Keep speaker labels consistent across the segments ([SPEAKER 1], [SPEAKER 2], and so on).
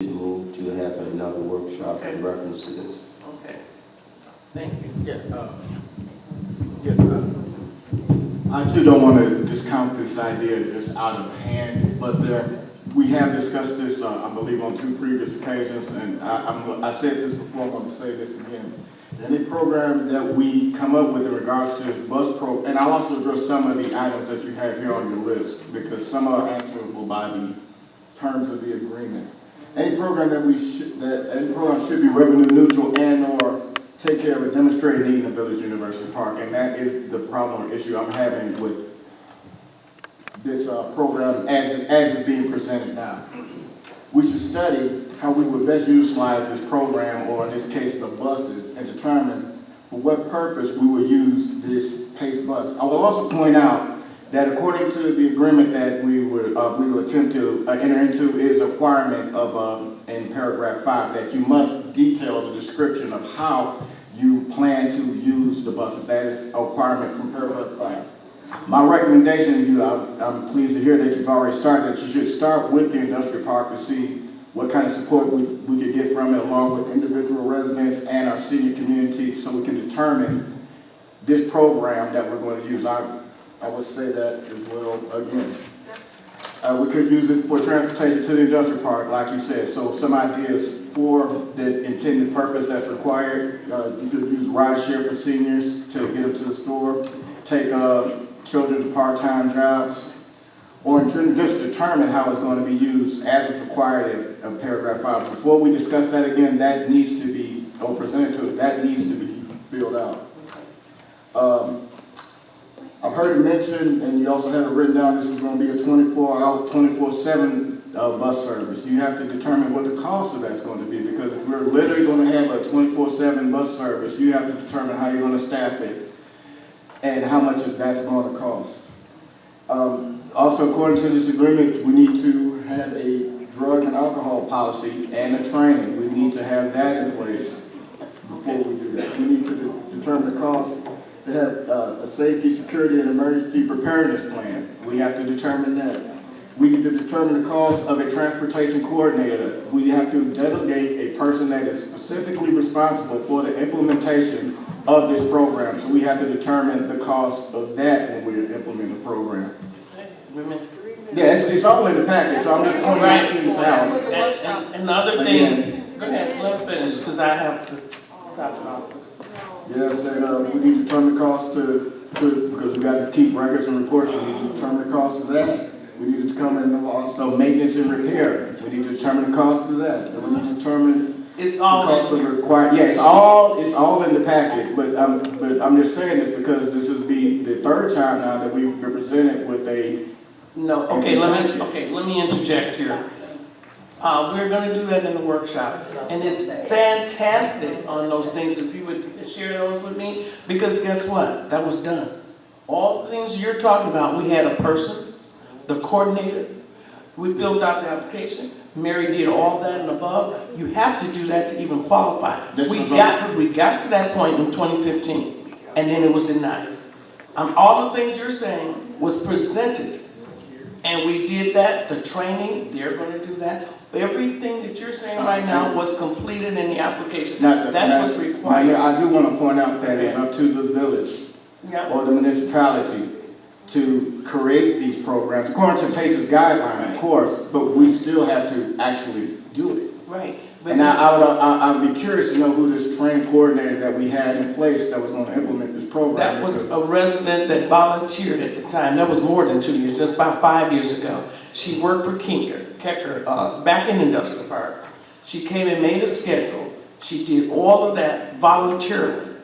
[SPEAKER 1] move to have another workshop in reference to this.
[SPEAKER 2] Okay. Thank you.
[SPEAKER 3] Yeah, yes, I too don't want to discount this idea just out of hand, but we have discussed this, I believe, on 2 previous occasions, and I said this before, I'm going to say this again. Any program that we come up with in regards to bus and I'll also address some of the items that you have here on your list, because some are answerable by the terms of the agreement. Any program any program should be revenue neutral and/or take care of a demonstrated need in the Village University Park, and that is the problem or issue I'm having with this program as it's being presented now. We should study how we would best utilize this program, or in this case, the buses, and determine for what purpose we would use this PACE bus. I will also point out that according to the agreement that we would attempt to enter into is a requirement of, in paragraph 5, that you must detail the description of how you plan to use the buses. That is a requirement from paragraph 5. My recommendation to you, I'm pleased to hear that you've already started, that you should start with the industrial park to see what kind of support we could get from it, along with individual residents and our senior community, so we can determine this program that we're going to use. I would say that as well again. We could use it for transportation to the industrial park, like you said. So some ideas for the intended purpose that's required. You could use ride share for seniors to get them to the store, take children to part-time jobs, or just determine how it's going to be used as it's required in paragraph 5. Before we discuss that again, that needs to be, or presented to us, that needs to be filled out. I've heard it mentioned, and you also have it written down, this is going to be a 24-hour, 24/7 bus service. You have to determine what the cost of that's going to be, because if we're literally going to have a 24/7 bus service, you have to determine how you're going to staff it and how much that's going to cost. Also, according to this agreement, we need to have a drug and alcohol policy and a training. We need to have that in place before we do that. We need to determine the cost. To have a safety, security, and emergency preparedness plan. We have to determine that. We need to determine the cost of a transportation coordinator. We have to delegate a person that is specifically responsible for the implementation of this program. So we have to determine the cost of that when we implement the program. Yeah, it's all in the package, so I'm just pointing things out.
[SPEAKER 2] And the other thing, go ahead, let me finish, because I have to top it off.
[SPEAKER 3] Yes, and we need to determine the cost because we got to keep records and reports. We need to determine the cost of that. We need to determine also maintenance and repair. We need to determine the cost of that. And we need to determine
[SPEAKER 2] the
[SPEAKER 3] cost of the required. Yeah, it's all in the packet. But I'm just saying this because this will be the 3rd time now that we've been presented with a.
[SPEAKER 2] No. Okay. Let me interject here. We're going to do that in the workshop, and it's fantastic on those things. If you would share those with me, because guess what? That was done. All the things you're talking about, we had a person, the coordinator. We filled out the application. Mary did all that and above. You have to do that to even qualify. We got to that point in 2015, and then it was denied. All the things you're saying was presented. And we did that, the training, they're going to do that. Everything that you're saying right now was completed in the application. That's what's required.
[SPEAKER 3] I do want to point out that it's up to the village or the municipality to create these programs, according to PACE's guideline, of course, but we still have to actually do it.
[SPEAKER 2] Right.
[SPEAKER 3] And I'd be curious to know who this trained coordinator that we had in place that was going to implement this program.
[SPEAKER 2] That was a resident that volunteered at the time. That was more than 2 years, just about 5 years ago. She worked for Kecker back in Industrial Park. She came and made a schedule. She did all of that voluntarily.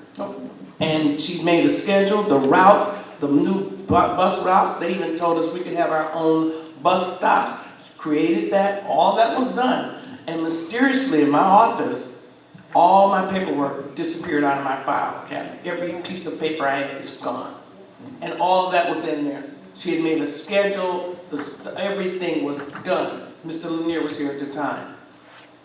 [SPEAKER 2] And she made a schedule, the routes, the new bus routes. They even told us we could have our own bus stops. Created that. All that was done. And mysteriously in my office, all my paperwork disappeared out of my file cabinet. Every piece of paper I had is gone. And all of that was in there. She had made a schedule, everything was done. Mr. Lanier was here at the time.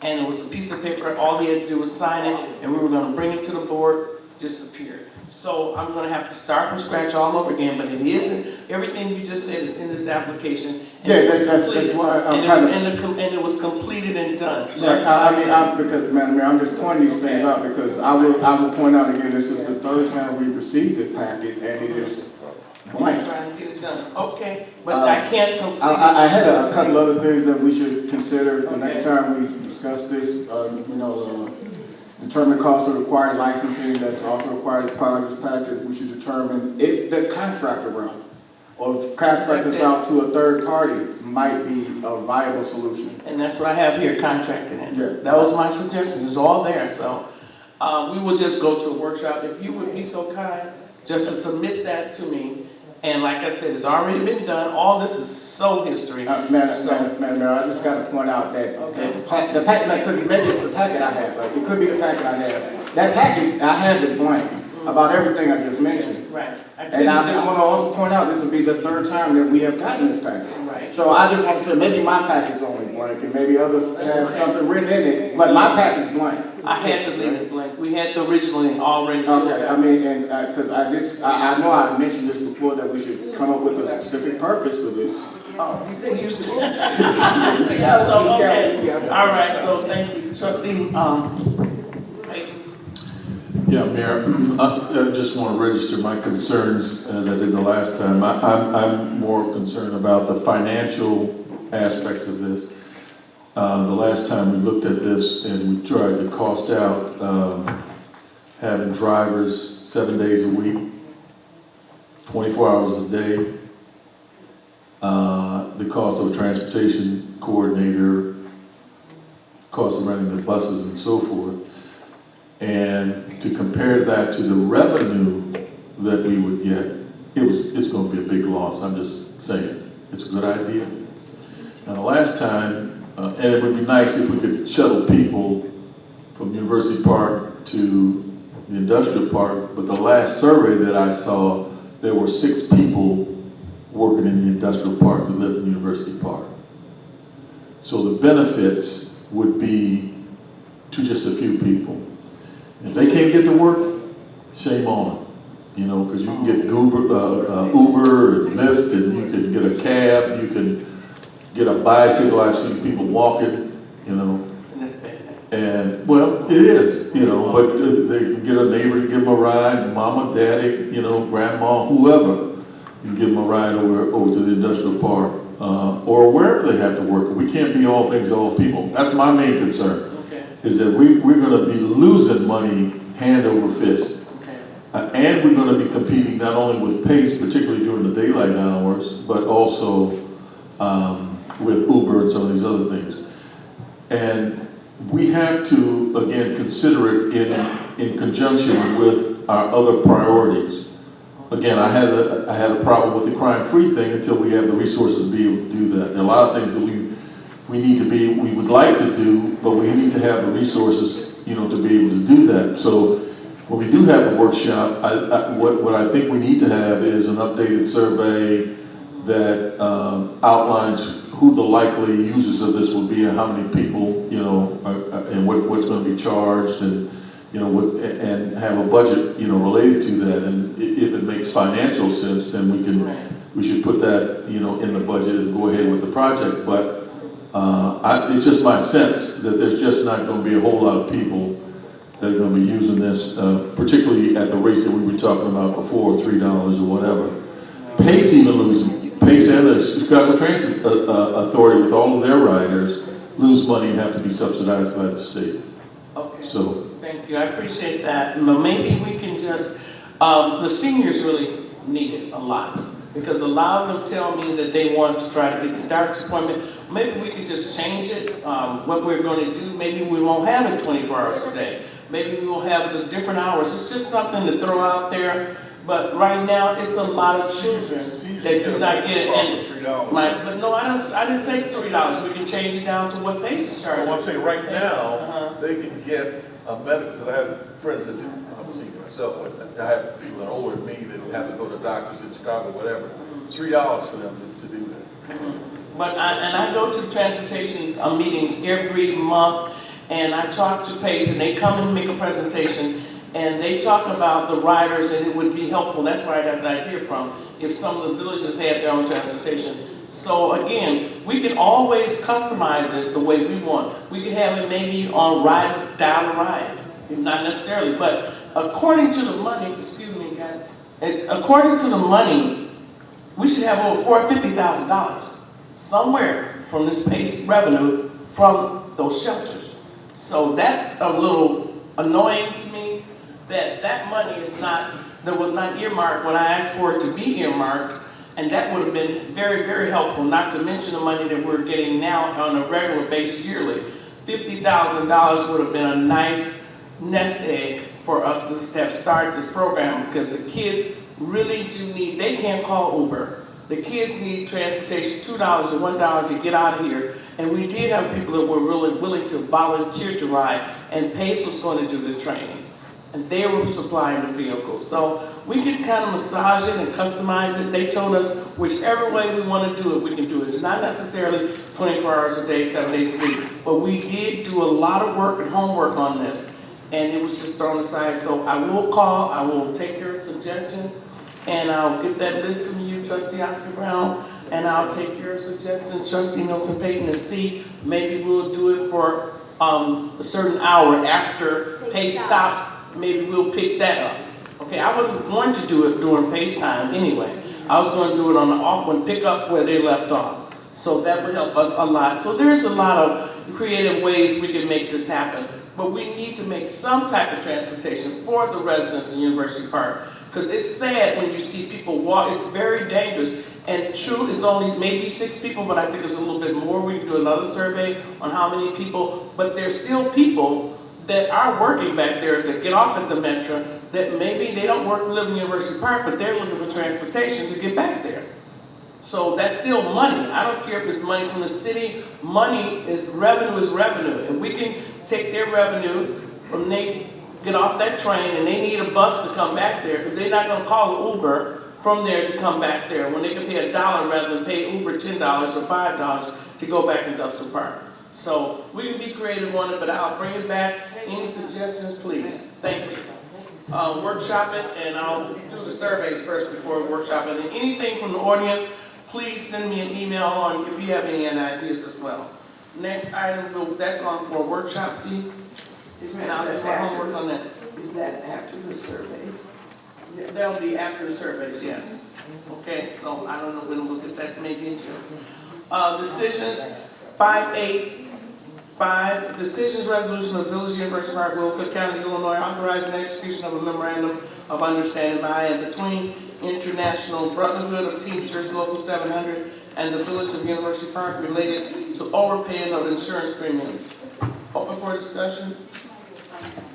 [SPEAKER 2] And it was a piece of paper, all he had to do was sign it, and we were going to bring it to the board disappeared. So I'm gonna have to start from scratch all over again, but it isn't, everything you just said is in this application. And it was completed,
[SPEAKER 3] why I'm
[SPEAKER 2] and it
[SPEAKER 3] kind
[SPEAKER 2] was
[SPEAKER 3] of.
[SPEAKER 2] and it was completed and done.
[SPEAKER 3] Yes, because, Madam Mayor, I'm just pointing these things out because I will point out again, this is the third time we've received this packet and it is blank.
[SPEAKER 2] Trying to get it done, okay, but I can't complete it.
[SPEAKER 3] I had a couple other things that we should consider the next time we discuss this, determine cost of required licensing that's also required as part of this package. We should determine if the contractor route or if contractors out to a third party might be a viable solution.
[SPEAKER 2] And that's what I have here, contracted in.
[SPEAKER 3] Yeah.
[SPEAKER 2] That was my suggestion, it's all there, so, we will just go to a workshop, if you would be so kind, just to submit that to me. And like I said, it's already been done, all this is so history.
[SPEAKER 3] Madam Mayor, I just gotta point out that
[SPEAKER 2] Okay.
[SPEAKER 3] the packet, maybe it's the packet I have, but it could be the packet I have. That packet I have is blank about everything I just mentioned.
[SPEAKER 2] Right.
[SPEAKER 3] And I want to also point out, this will be the third time that we have gotten this packet.
[SPEAKER 2] Right.
[SPEAKER 3] So I just want to say, maybe my packet's only blank, and maybe others have something written in it, but my packet's blank.
[SPEAKER 2] I had to leave it blank, we had to originally already.
[SPEAKER 3] Okay, I mean, and, because I know I mentioned this before, that we should come up with a specific purpose for this.
[SPEAKER 2] Oh, you said you should. Yeah, so, okay, all right, so thank you, trustee, thank you.
[SPEAKER 4] Yeah, Mayor, I just want to register my concerns as I did the last time. I'm more concerned about the financial aspects of this. The last time we looked at this and we tried to cost out having drivers 7 days a week, 24 hours a day, the cost of a transportation coordinator, cost of renting the buses and so forth. And to compare that to the revenue that we would get, it's going to be a big loss. I'm just saying, it's a good idea. Now, the last time, and it would be nice if we could shuttle people from University Park to the industrial park, but the last survey that I saw, there were 6 people working in the industrial park who lived in University Park. So the benefits would be to just a few people. If they can't get to work, shame on them, because you can get Uber and Lyft, and you can get a cab, you can get a bicycle. I've seen people walking, and well, it is, but they can get a neighbor to give them a ride, mama, daddy, grandma, whoever. You give them a ride over to the industrial park, or wherever they have to work. We can't be all things to all people. That's my main concern. Is that we're going to be losing money hand over fist. And we're going to be competing not only with Pace, particularly during the daylight hours, but also with Uber and some of these other things. And we have to, again, consider it in conjunction with our other priorities. Again, I had a problem with the crime-free thing until we have the resources to be able to do that. There are a lot of things that we would like to do, but we need to have the resources, to be able to do that. So when we do have a workshop, what I think we need to have is an updated survey that outlines who the likely users of this will be and how many people, and what's going to be charged, and and have a budget, related to that. And if it makes financial sense, then we should put that, in the budget and go ahead with the project. But it's just my sense that there's just not going to be a whole lot of people that are going to be using this, particularly at the rates that we were talking about before, $3 or whatever. Pace even loses. Pace and the Chicago Transit Authority, with all of their riders, lose money and have to be subsidized by the state.
[SPEAKER 2] Okay.
[SPEAKER 4] So.
[SPEAKER 2] Thank you, I appreciate that. Maybe we can just, the seniors really need it a lot. Because a lot of them tell me that they want to try to get the doctor's appointment. Maybe we could just change it, what we're going to do. Maybe we won't have it 24 hours a day. Maybe we will have the different hours. It's just something to throw out there. But right now, it's a lot of children that do not get it. But no, I didn't say $3. We can change it down to what Pace is charging.
[SPEAKER 5] Well, I'm saying right now, they can get a medical, because I have friends that do, I'm a senior myself, I have people that are older than me that have to go to doctors in Chicago, whatever. It's $3 for them to do that.
[SPEAKER 2] But I go to transportation meetings every month, and I talk to Pace, and they come and make a presentation, And they talk about the riders, and it would be helpful, that's where I got the idea from, if some of the villages had their own transportation. So again, we can always customize it the way we want. We can have it maybe on ride, dial a ride, not necessarily, but according to the money, excuse me, guys, according to the money, we should have over $450,000 somewhere from this PACE revenue from those shelters. So that's a little annoying to me that that money is not, that was not earmarked when I asked for it to be earmarked, and that would have been very, very helpful, not to mention the money that we're getting now on a regular base yearly. $50,000 would have been a nice nest egg for us to have started this program, because the kids really do need, they can't call Uber. The kids need transportation, $2 or $1 to get out of here. And we did have people that were really willing to volunteer to ride, and PACE was going to do the training. And they were supplying the vehicles. So we can kind of massage it and customize it. They told us whichever way we want to do it, we can do it. It's not necessarily 24 hours a day, 7 days a week. But we did do a lot of work and homework on this, and it was just thrown aside. So I will call, I will take your suggestions, and I'll get that list from you, Trustee Oscar Brown, and I'll take your suggestions, Trustee Milton Payton, and see, maybe we'll do it for a certain hour after PACE stops. Maybe we'll pick that up. Okay, I wasn't going to do it during PACE time anyway. I was going to do it on the off one, pick up where they left off. So that would help us a lot. So there's a lot of creative ways we can make this happen. But we need to make some type of transportation for the residents in University Park. Because it's sad when you see people walk, it's very dangerous. And true, it's only maybe 6 people, but I think it's a little bit more. We can do another survey on how many people, but there's still people that are working back there that get off at the Metro, that maybe they don't work and live in University Park, but they're looking for transportation to get back there. So that's still money. I don't care if it's money from the city. Money is revenue. And we can take their revenue from they get off that train and they need a bus to come back there, because they're not going to call Uber from there to come back there when they can pay $1 rather than pay Uber $10 or $5 to go back to Industrial Park. So we can be creative on it, but I'll bring it back. Any suggestions, please? Thank you. Workshop it, and I'll do the surveys first before we workshop it. And anything from the audience, please send me an email on if you have any ideas as well. Next item, that's on for a workshop, D. It's been out there for homework on that.
[SPEAKER 6] Is that after the surveys?
[SPEAKER 2] That'll be after the surveys, yes. Okay, so I don't know when we'll get that maybe into. Decisions, 585, decisions resolution of Village University Park, Will Cook County, Illinois, authorizing execution of a memorandum of understanding by and between International Brotherhood of Teamsters Local 700 and the Village of University Park related to overpaying of insurance premiums. Open for discussion.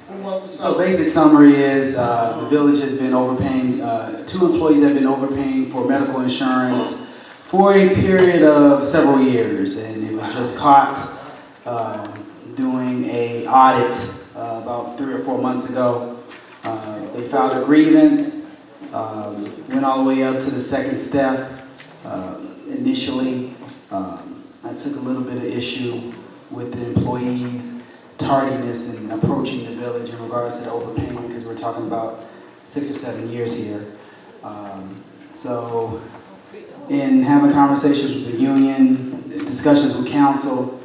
[SPEAKER 2] Who wants to
[SPEAKER 7] So basic summary is the village has been overpaying, 2 employees have been overpaying for medical insurance for a period of several years, and it was just caught doing a audit about 3 or 4 months ago. They filed a grievance, went all the way up to the second step. Initially, I took a little bit of issue with the employees' tardiness in approaching the village in regards to the overpayment, because we're talking about 6 or 7 years here. So in having conversations with the union, discussions with council,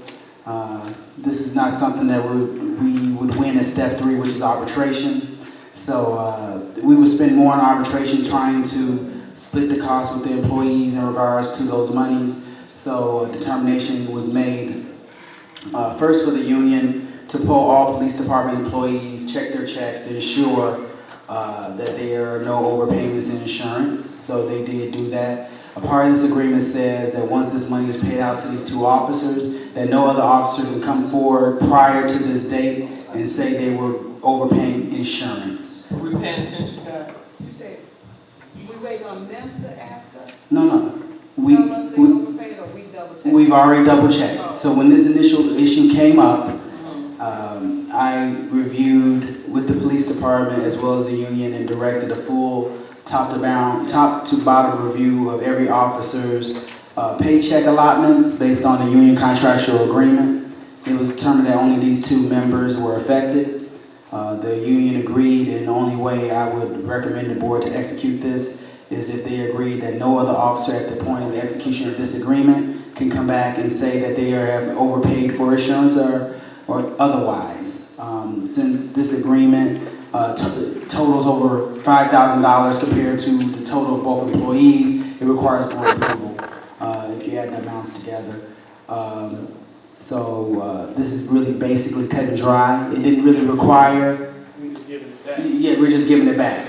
[SPEAKER 7] this is not something that we would win at step 3, which is arbitration. So we would spend more on arbitration trying to split the cost with the employees in regards to those monies. So a determination was made first for the union to pull all police department employees, check their checks to ensure that there are no overpayments in insurance. So they did do that. A part of this agreement says that once this money is paid out to these 2 officers, that no other officer can come forward prior to this date and say they were overpaying insurance.
[SPEAKER 2] Are we paying attention, guys?
[SPEAKER 6] You said, we wait on them to ask us?
[SPEAKER 7] No.
[SPEAKER 6] Tell us they overpaid, or we double check?
[SPEAKER 7] We've already double checked. So when this initial issue came up, I reviewed with the police department as well as the union and directed a full top to bottom review of every officer's paycheck allotments based on the union contractual agreement. It was determined that only these 2 members were affected. The union agreed, and the only way I would recommend the board to execute this is if they agree that no other officer at the point of the execution of this agreement can come back and say that they have overpaid for insurance or otherwise. Since this agreement totals over $5,000 compared to the total of both employees, it requires board approval if you add the amounts together. So this is really basically cut and dry. It didn't really require.
[SPEAKER 2] We just giving it back.
[SPEAKER 7] Yeah, we're just giving it back.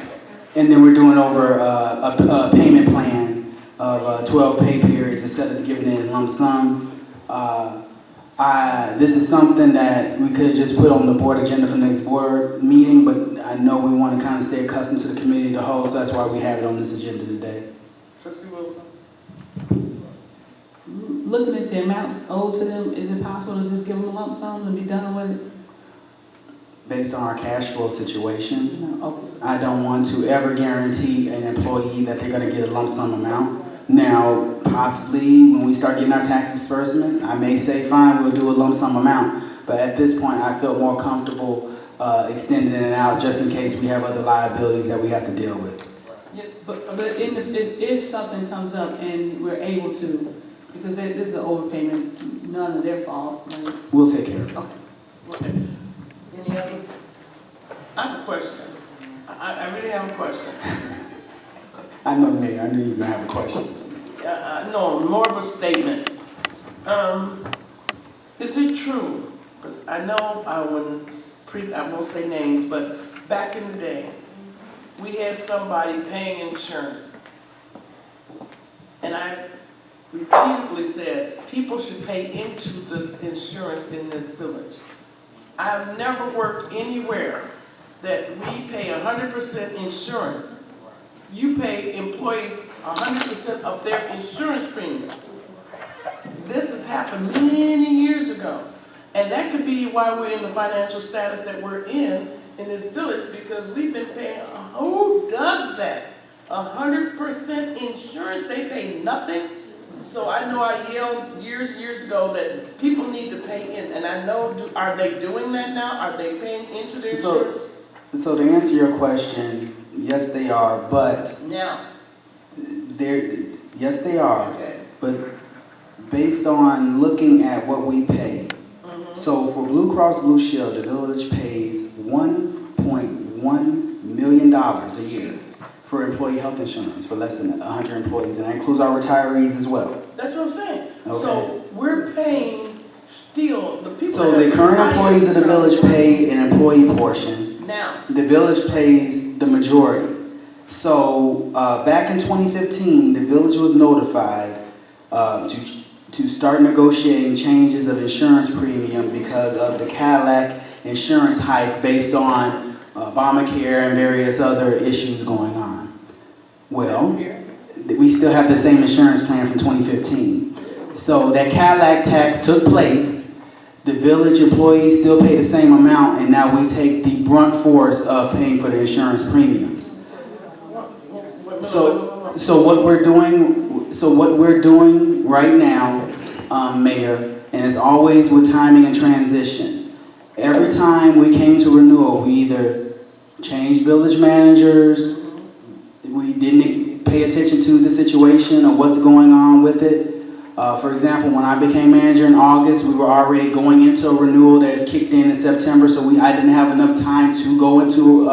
[SPEAKER 7] And then we're doing over a payment plan of 12 pay periods instead of giving it in lump sum. This is something that we could just put on the board agenda for next board meeting, but I know we want to kind of stay accustomed to the committee to hold, so that's why we have it on this agenda today.
[SPEAKER 2] Trustee Wilson?
[SPEAKER 6] Looking at the amounts owed to them, is it possible to just give them a lump sum and be done with it?
[SPEAKER 7] Based on our cash flow situation,
[SPEAKER 6] No, okay.
[SPEAKER 7] I don't want to ever guarantee an employee that they're going to get a lump sum amount. Now, possibly when we start getting our tax disbursement, I may say, fine, we'll do a lump sum amount. But at this point, I feel more comfortable extending it out just in case we have other liabilities that we have to deal with.
[SPEAKER 6] Yeah, but if something comes up and we're able to, because this is an overpayment, none of their fault, right?
[SPEAKER 7] We'll take care of it.
[SPEAKER 6] Okay.
[SPEAKER 2] Okay. Any other? I have a question. I really have a question.
[SPEAKER 7] I know, Mayor, I knew you were going to have a question.
[SPEAKER 2] No, more of a statement. Is it true? Because I know I won't say names, but back in the day, we had somebody paying insurance. And I repeatedly said, people should pay into this insurance in this village. I've never worked anywhere that we pay 100% insurance. You pay employees 100% of their insurance premium. This has happened many years ago. And that could be why we're in the financial status that we're in this village, because we've been paying, who does that? 100% insurance, they pay nothing. So I know I yelled years ago that people need to pay in, and I know, are they doing that now? Are they paying into their insurance?
[SPEAKER 7] So to answer your question, yes, they are, but
[SPEAKER 2] Now.
[SPEAKER 7] yes, they are.
[SPEAKER 2] Okay.
[SPEAKER 7] But based on looking at what we pay, so for Blue Cross Blue Shield, the village pays $1.1 million a year for employee health insurance for less than 100 employees, and that includes our retirees as well.
[SPEAKER 2] That's what I'm saying.
[SPEAKER 7] Okay.
[SPEAKER 2] So we're paying still the people.
[SPEAKER 7] So
[SPEAKER 2] that
[SPEAKER 7] the current
[SPEAKER 2] retire
[SPEAKER 7] employees of the village pay an employee portion.
[SPEAKER 2] now.
[SPEAKER 7] The village pays the majority. So back in 2015, the village was notified to start negotiating changes of insurance premium because of the Cadillac insurance hike based on Obamacare and various other issues going on. Well, we still have the same insurance plan from 2015. So that Cadillac tax took place. The village employees still pay the same amount, and now we take the brunt force of paying for the insurance premiums. So what we're doing right now, Mayor, and it's always with timing and transition. Every time we came to renewal, we either changed village managers, we didn't pay attention to the situation or what's going on with it. For example, when I became manager in August, we were already going into a renewal that kicked in September, so I didn't have enough time to go into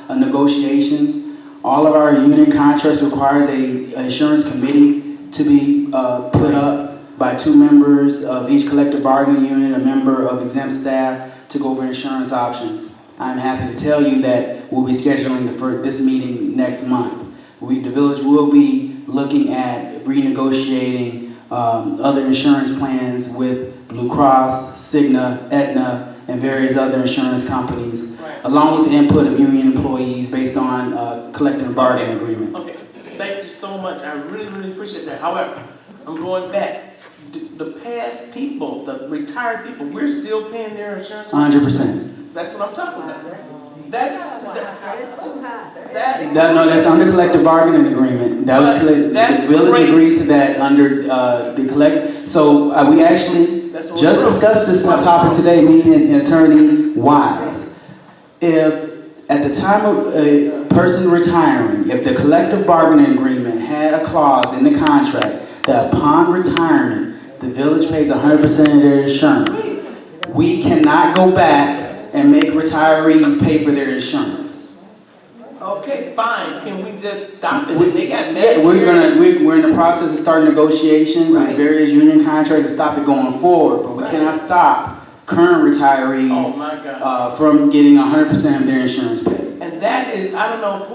[SPEAKER 7] negotiations. All of our union contracts requires an insurance committee to be put up by 2 members of each collective bargaining unit, a member of exempt staff, to go over insurance options. I'm happy to tell you that we'll be scheduling this meeting next month. The village will be looking at renegotiating other insurance plans with Blue Cross, Cigna, Aetna, and various other insurance companies,
[SPEAKER 2] Right.
[SPEAKER 7] along with the input of union employees based on collective bargaining agreement.
[SPEAKER 2] Okay, thank you so much. I really appreciate that. However, I'm going back. The past people, the retired people, we're still paying their insurance.
[SPEAKER 7] 100%.
[SPEAKER 2] That's what I'm talking about. That's
[SPEAKER 7] No, that's under collective bargaining agreement. That was
[SPEAKER 2] That's
[SPEAKER 7] the village
[SPEAKER 2] great.
[SPEAKER 7] agreed to that under the collect. So we actually
[SPEAKER 2] That's what
[SPEAKER 7] just
[SPEAKER 2] we're
[SPEAKER 7] discussed this topic today, me and Attorney Wise. If, at the time of a person retiring, if the collective bargaining agreement had a clause in the contract that upon retirement, the village pays 100% of their insurance, we cannot go back and make retirees pay for their insurance.
[SPEAKER 2] Okay, fine, can we just stop it? They got
[SPEAKER 7] Yeah, we're in the process of starting negotiations
[SPEAKER 2] Right.
[SPEAKER 7] with various union contracts to stop it going forward, but we
[SPEAKER 2] Right.
[SPEAKER 7] cannot stop current retirees
[SPEAKER 2] Oh, my God.
[SPEAKER 7] from getting 100% of their insurance paid.
[SPEAKER 2] And that is, I don't know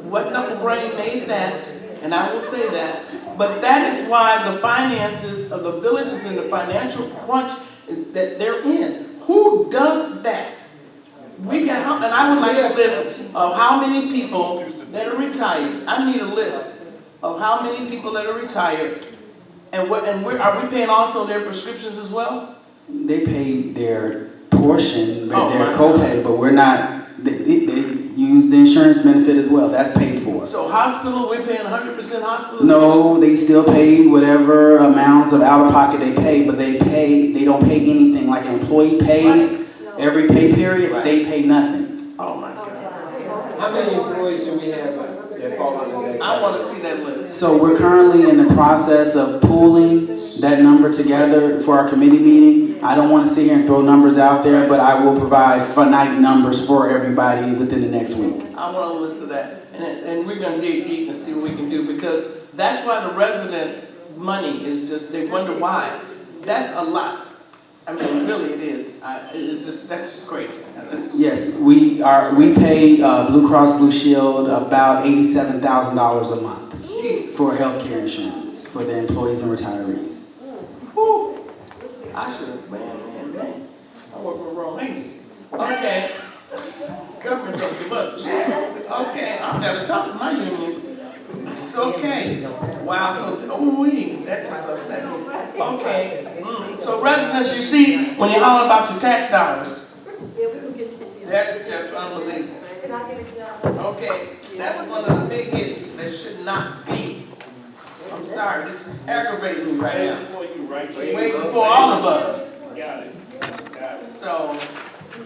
[SPEAKER 2] what knuckle brain made that, and I will say that, but that is why the finances of the village is in the financial crunch that they're in. Who does that? And I would like a list of how many people that are retired. I need a list of how many people that are retired. And are we paying also their prescriptions as well?
[SPEAKER 7] They pay their portion,
[SPEAKER 2] Oh,
[SPEAKER 7] their
[SPEAKER 2] my
[SPEAKER 7] copay, but we're not, they use the insurance benefit as well, that's paid for.
[SPEAKER 2] So hospital, we're paying 100% hospital?
[SPEAKER 7] No, they still pay whatever amounts of out-of-pocket they pay, but they don't pay anything, like an employee pays, every pay period,
[SPEAKER 2] Right.
[SPEAKER 7] they pay nothing.
[SPEAKER 2] Oh, my God.
[SPEAKER 1] How many employees do we have that fall under that?
[SPEAKER 2] I want to see that list.
[SPEAKER 7] So we're currently in the process of pooling that number together for our committee meeting. I don't want to sit here and throw numbers out there, but I will provide finite numbers for everybody within the next week.
[SPEAKER 2] I want a list of that. And we're going to dig deep and see what we can do, because that's why the residents' money is just, they wonder why. That's a lot. I mean, really it is. That's just crazy.
[SPEAKER 7] Yes, we pay Blue Cross Blue Shield about $87,000 a month
[SPEAKER 2] Jeez.
[SPEAKER 7] for healthcare insurance for the employees and retirees.
[SPEAKER 2] Whew. I should have, man. I work for the wrong agency. Okay. Government don't give up. Okay, I've got to talk to my unions. It's okay. Wow, that just upset me. Okay. So residents, you see, when you holler about your tax dollars, that's just unbelievable. Okay, that's one of the big hits that should not be. I'm sorry, this is aggravating me right now. Waiting for all of us. So,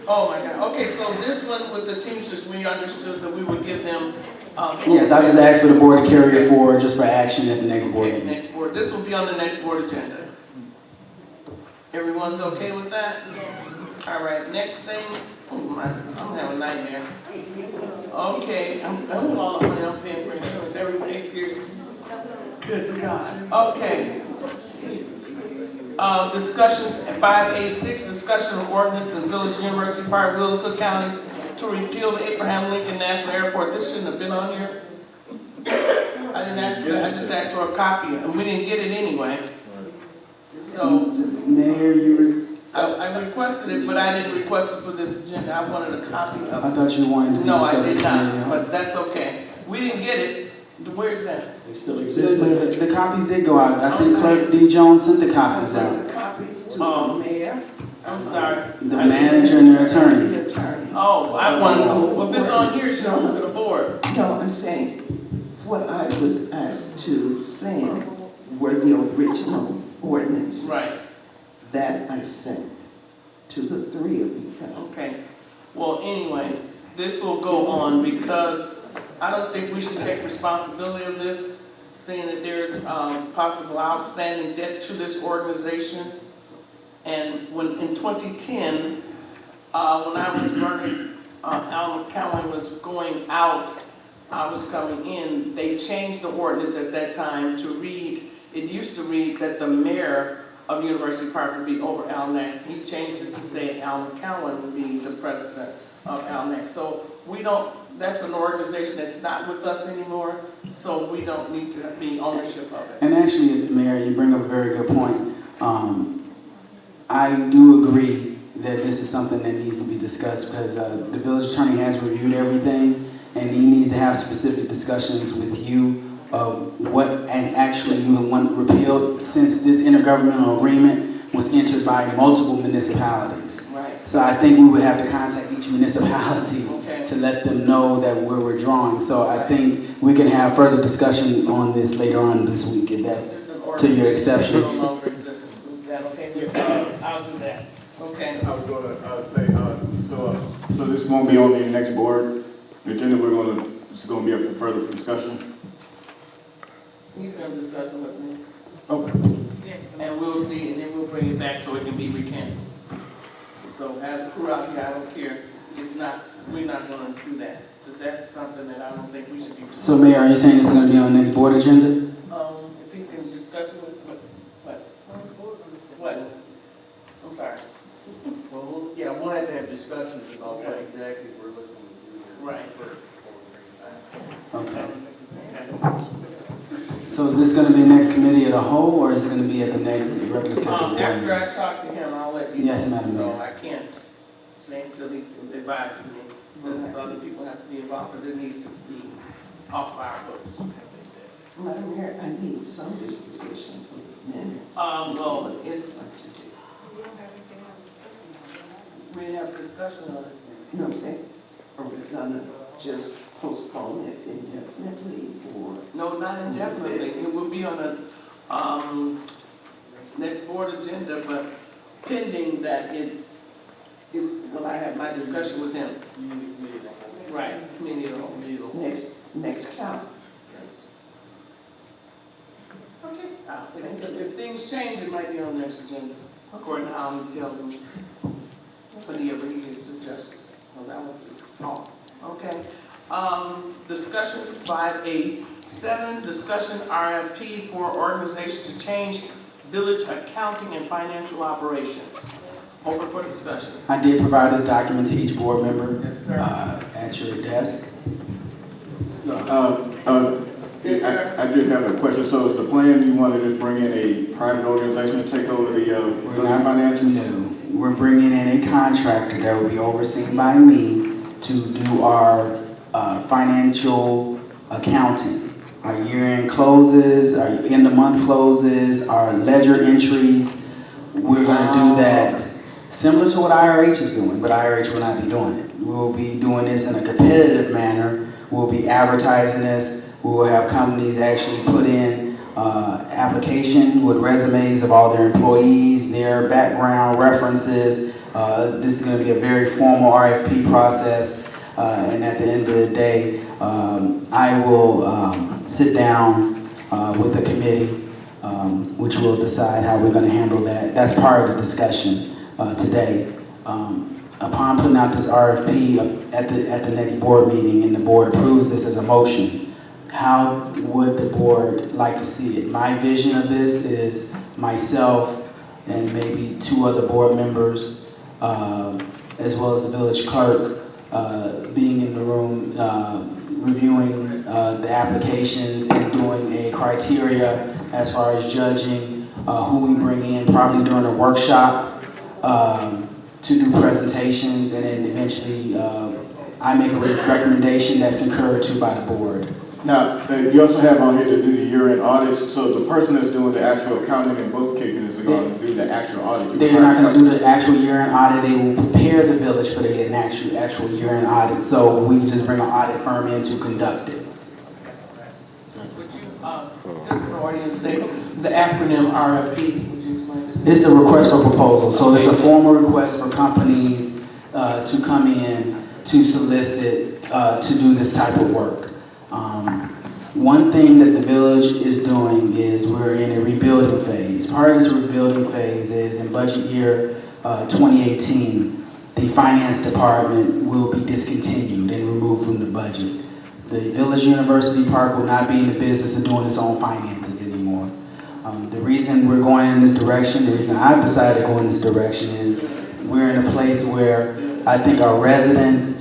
[SPEAKER 2] oh my God. Okay, so this one with the Teamsters, we understood that we would give them.
[SPEAKER 7] Yes, I just asked for the board to carry it forward just for action at the next board
[SPEAKER 2] Okay,
[SPEAKER 7] meeting.
[SPEAKER 2] next board. This will be on the next board agenda. Everyone's okay with that? All right, next thing. Oh my, I'm having a nightmare. Okay, I'm all the money I'm paying for insurance every day here. Good God. Okay. Discussions at 5A6, discussion of ordinance in Village University Park, Will, Cook counties to repeal the Abraham Lincoln National Airport. This shouldn't have been on here. I didn't ask for that. I just asked for a copy, and we didn't get it anyway. So,
[SPEAKER 7] Mayor,
[SPEAKER 2] I requested it, but I didn't request it for this agenda. I wanted a copy of
[SPEAKER 7] I
[SPEAKER 2] it.
[SPEAKER 7] thought you wanted to
[SPEAKER 2] No, I
[SPEAKER 7] discuss
[SPEAKER 2] did
[SPEAKER 7] it,
[SPEAKER 2] not,
[SPEAKER 7] Mayor.
[SPEAKER 2] but that's okay. We didn't get it. Where's that?
[SPEAKER 1] They still
[SPEAKER 7] The copies did go out. I think Clerk D. Jones sent the copies out.
[SPEAKER 8] Copies to the mayor.
[SPEAKER 2] I'm sorry.
[SPEAKER 7] The manager and the attorney.
[SPEAKER 8] The attorney.
[SPEAKER 2] Oh, I want, well, if it's on here, it should come to the board.
[SPEAKER 8] No, I'm saying, what I was asked to send were the original ordinances.
[SPEAKER 2] Right.
[SPEAKER 8] That I sent to the three of you.
[SPEAKER 2] Okay. Well, anyway, this will go on because I don't think we should take responsibility of this, saying that there's possible outstanding debt to this organization. And when in 2010, when I was running, Al McCowan was going out, I was coming in, they changed the ordinance at that time to read, it used to read that the mayor of University Park would be over ALNAC. He changed it to say Al McCowan would be the president of ALNAC. So we don't, that's an organization that's not with us anymore, so we don't need to be ownership of it.
[SPEAKER 7] And actually, Mayor, you bring up a very good point. I do agree that this is something that needs to be discussed because the village attorney has reviewed everything and he needs to have specific discussions with you of what and actually you want repealed since this intergovernmental agreement was entered by multiple municipalities.
[SPEAKER 2] Right.
[SPEAKER 7] So I think we would have to contact each municipality
[SPEAKER 2] Okay.
[SPEAKER 7] to let them know that we're withdrawing. So I think we can have further discussion on this later on this week if
[SPEAKER 2] This
[SPEAKER 7] that's
[SPEAKER 2] is an
[SPEAKER 7] to your
[SPEAKER 2] organization that
[SPEAKER 7] exception.
[SPEAKER 2] no longer exists. Is that okay? I'll do that. Okay.
[SPEAKER 3] I was gonna, say, so this won't be on the next board agenda, it's gonna be up for further discussion?
[SPEAKER 2] He's gonna discuss it with me,
[SPEAKER 3] Okay.
[SPEAKER 2] and we'll see, and then we'll bring it back so it can be recanted. So have the crew out here, I don't care, we're not gonna do that. So that's something that I don't think we should be.
[SPEAKER 7] So Mayor, are you saying this is gonna be on the next board agenda?
[SPEAKER 2] If you can discuss it with, what? I'm sorry.
[SPEAKER 9] Well, yeah, we'll have to have discussions about what exactly we're looking to do here.
[SPEAKER 2] Right.
[SPEAKER 7] Okay.
[SPEAKER 2] Okay.
[SPEAKER 7] So is this gonna be next committee of the whole, or is it gonna be at the next regular scheduled board
[SPEAKER 2] After
[SPEAKER 7] meeting?
[SPEAKER 2] I talk to him, I'll let you know.
[SPEAKER 7] Yes, Madam Mayor.
[SPEAKER 2] So I can't say until he advises me, since other people have to be involved, because it needs to be off our books.
[SPEAKER 8] Madam Mayor, I need some disposition for the minutes.
[SPEAKER 2] Well, it's, we didn't have a discussion on it.
[SPEAKER 8] You know what I'm saying? Are we gonna just postpone it indefinitely, or?
[SPEAKER 2] No, not indefinitely. It will be on the, next board agenda, but pending that well, I have my discussion with him. Right, committee of the whole.
[SPEAKER 8] Next count.
[SPEAKER 2] Okay. If things change, it might be on the next agenda, according to how he tells me. Whenever he gives suggestions. Well, that won't be all. Okay. Discussion 5A. 7, discussion RFP for organization to change village accounting and financial operations. Open for discussion.
[SPEAKER 7] I did provide this document to each board member,
[SPEAKER 2] Yes, sir.
[SPEAKER 7] at your desk.
[SPEAKER 2] Yes, sir.
[SPEAKER 3] I did have a question. So is the plan, you want to just bring in a private organization to take over the village finances?
[SPEAKER 7] No, we're bringing in a contractor that will be overseen by me to do our financial accounting. Our year-end closes, our end-of-month closes, our ledger entries. We're gonna do that similar to what IRH is doing, but IRH will not be doing it. We'll be doing this in a competitive manner. We'll be advertising this. We will have companies actually put in application with resumes of all their employees, their background references. This is going to be a very formal RFP process. And at the end of the day, I will sit down with the committee, which will decide how we're going to handle that. That's part of the discussion today. Upon putting out this RFP at the next board meeting and the board approves this as a motion, how would the board like to see it? My vision of this is myself and maybe 2 other board members, as well as the village clerk, being in the room, reviewing the applications and doing a criteria as far as judging who we bring in, probably during a workshop to do presentations, and then eventually I make a recommendation that's concurred to by the board.
[SPEAKER 3] Now, you also have on here to do the year-end audits, so the person that's doing the actual accounting and bookkeeping is going to do the actual audit.
[SPEAKER 7] They're not going to do the actual year-end audit. They will prepare the village for the actual year-end audit. So we just bring an audit firm in to conduct it.
[SPEAKER 2] Would you, just for the audience sake, the acronym RFP, would you explain?
[SPEAKER 7] It's a request for proposal. So it's a formal request for companies to come in to solicit to do this type of work. One thing that the village is doing is we're in a rebuilding phase. Part of this rebuilding phase is in budget year 2018, the finance department will be discontinued and removed from the budget. The Village University Park will not be in the business of doing its own finances anymore. The reason we're going in this direction, the reason I've decided to go in this direction is we're in a place where I think our residents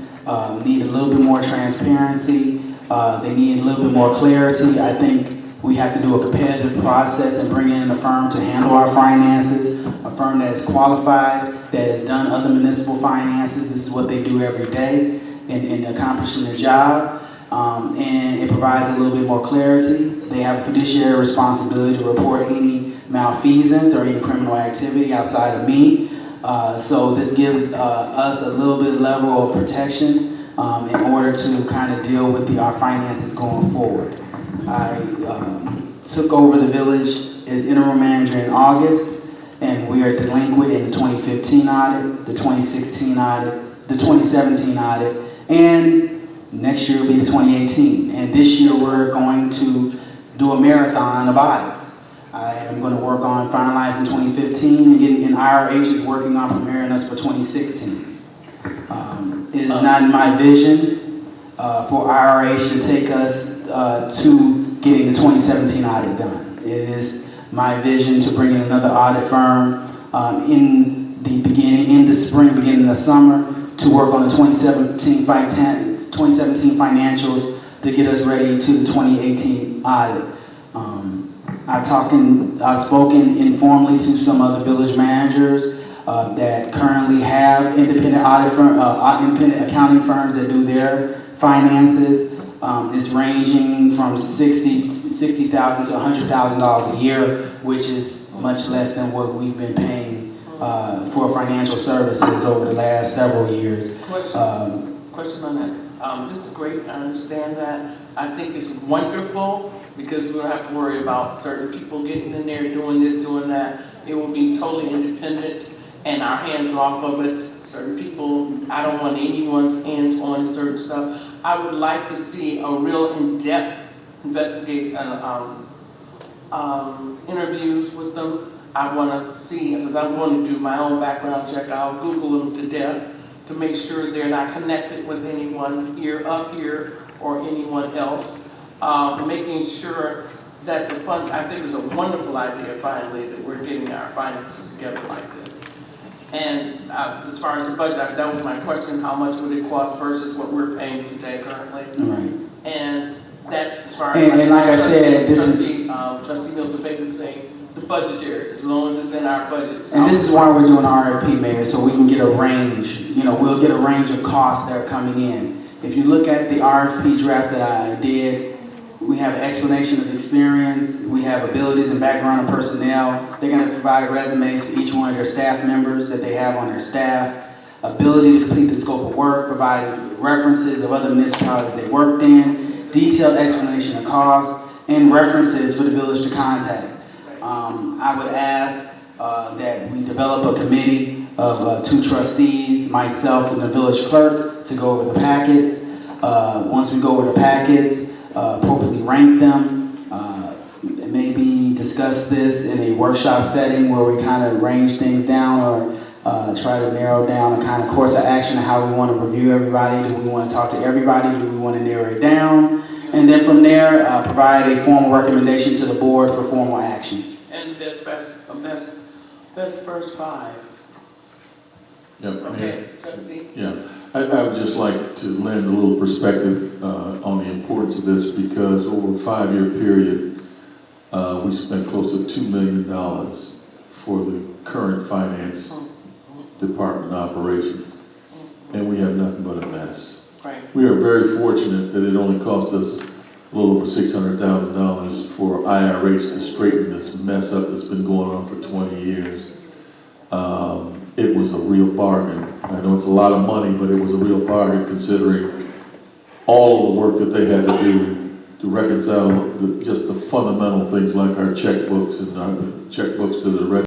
[SPEAKER 7] need a little bit more transparency. They need a little bit more clarity. I think we have to do a competitive process and bring in a firm to handle our finances, a firm that is qualified, that has done other municipal finances. This is what they do every day in accomplishing the job. And it provides a little bit more clarity. They have a fiduciary responsibility to report any malfeasance or any criminal activity outside of me. So this gives us a little bit level of protection in order to kind of deal with our finances going forward. I took over the village as interim manager in August, and we are delinquent in the 2015 audit, the 2016 audit, the 2017 audit, and next year will be the 2018. And this year we're going to do a marathon of audits. I am going to work on finalizing 2015 and getting, and IRH is working on preparing us for 2016. It is not my vision for IRH to take us to getting the 2017 audit done. It is my vision to bring in another audit firm in the spring, beginning of the summer, to work on the 2017 financials to get us ready to the 2018 audit. I've spoken informally to some other village managers that currently have independent independent accounting firms that do their finances. It's ranging from $60,000 to $100,000 a year, which is much less than what we've been paying for financial services over the last several years.
[SPEAKER 2] Question on that. This is great, I understand that. I think it's wonderful because we don't have to worry about certain people getting in there, doing this, doing that. It will be totally independent and our hands off of it. Certain people, I don't want anyone's hands on certain stuff. I would like to see a real in-depth investigation, interviews with them. I want to see, because I'm going to do my own background check. I'll Google them to death to make sure they're not connected with anyone here, up here, or anyone else. Making sure that the fund, I think it's a wonderful idea finally that we're getting our finances together like this. And as far as the budget, that was my question, how much would it cost versus what we're paying today currently?
[SPEAKER 7] Right.
[SPEAKER 2] And that's as far as.
[SPEAKER 7] And like I said, this is.
[SPEAKER 2] Trustee Milton Baker saying the budgetary, as long as it's in our budget.
[SPEAKER 7] And this is why we're doing RFP, Mayor, so we can get a range. You know, we'll get a range of costs that are coming in. If you look at the RFP draft that I did, we have explanation of experience, we have abilities and background of personnel. They're going to provide resumes to each one of their staff members that they have on their staff, ability to complete the scope of work, provide references of other municipalities they worked in, detailed explanation of costs, and references for the village to contact. I would ask that we develop a committee of 2 trustees, myself and the village clerk, to go over the packets. Once we go over the packets, appropriately rank them, maybe discuss this in a workshop setting where we kind of range things down or try to narrow down a kind of course of action of how we want to review everybody. Do we want to talk to everybody? Do we want to narrow it down? And then from there, provide a formal recommendation to the board for formal action.
[SPEAKER 2] And best first 5.
[SPEAKER 4] Yeah,
[SPEAKER 2] Okay, trustee?
[SPEAKER 4] yeah. I would just like to lend a little perspective on the importance of this because over a 5-year period, we spent close to $2 million for the current finance department operations, and we have nothing but a mess.
[SPEAKER 2] Right.
[SPEAKER 4] We are very fortunate that it only cost us a little over $600,000 for IRH to straighten this mess up that's been going on for 20 years. It was a real bargain. I know it's a lot of money, but it was a real bargain considering all of the work that they had to do to reconcile just the fundamental things like our checkbooks and our checkbooks to the